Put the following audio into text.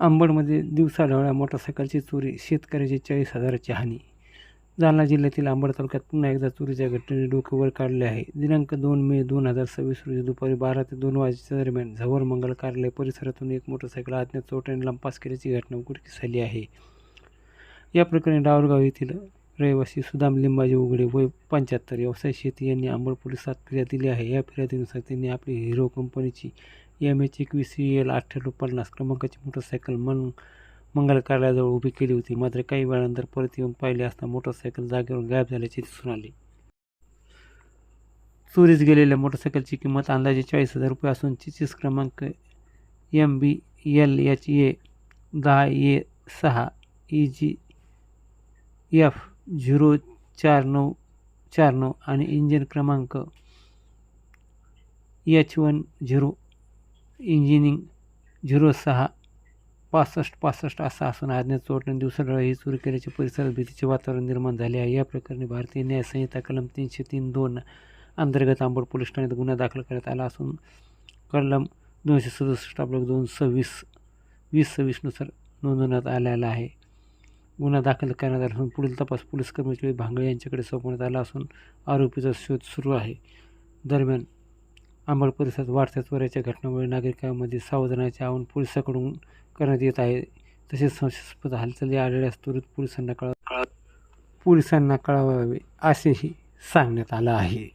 अंबडमध्ये दिवसाढवळ्या मोटरसायकलची चोरी, शेतकऱ्याची 40,000ची हानी. जालना जिल्ह्यातील अंबड तालुक्यात पुन्हा एकदा चोरीच्या घटनेने डोके वर काढले आहे. दिनांक 2 मे 2026 रोजी दुपारी 12 ते 2 वाजेच्या दरम्यान झवर मंगल कार्यालय परिसरातून एक मोटरसायकल अज्ञात चोरट्याने लंपास केल्याची घटना उघडकीस आली आहे. या प्रकरणी डावरगाव येथील रहिवासी सुदाम लिंबाजी उघडे वय 75 व्यवसाय शेती यांनी अंबड पोलिसात फिर्याद दिली आहे. या फिर्यादीनुसार त्यांनी आपली हिरो कंपनीची MH21EL 9850 क्रमांकाची मोटरसायकल मंगल कार्यालयाजवळ उभी केली होती. मात्र काही वेळानंतर परत येऊन पाहिले असता मोटरसायकल जागेवर गायब झाल्याचे दिसून आले. चोरीस गेलेल्या मोटरसायकलची किंमत अंदाजे 40,000 रुपये असून चिचीस क्रमांक MBLHA 10A6 EGF 04949 आणि इंजिन क्रमांक H10 इंजिनिंग 066565 असा असून अज्ञात चोरट्याने दिवसाढवळ्या ही चोरी केल्याचे परिसरात भीतीचे वातावरण निर्माण झाले आहे. या प्रकरणी भारतीय न्याय संहिता कलम 303(2) अंतर्गत अंबड पोलीस ठाण्यात गुन्हा दाखल करण्यात आला असून कलम 267/2026 नुसार नोंदवण्यात आलेला आहे. गुन्हा दाखल करण्यात आला असून पुढील तपास पोलीस कर्मचारी भांगळे यांच्याकडे सोपवण्यात आला असून आरोपीचा शोध सुरू आहे. दरम्यान अंबड परिसरात वाढत्या चोऱ्याच्या घटनांमुळे नागरिकांमध्ये सावधानाचे आवाहन पोलिसांकडून करण्यात येत आहे. तसेच संशयास्पद हालचाली आढळल्यास त्वरित पोलिसांना कळवावे असेही सांगण्यात आलं आहे.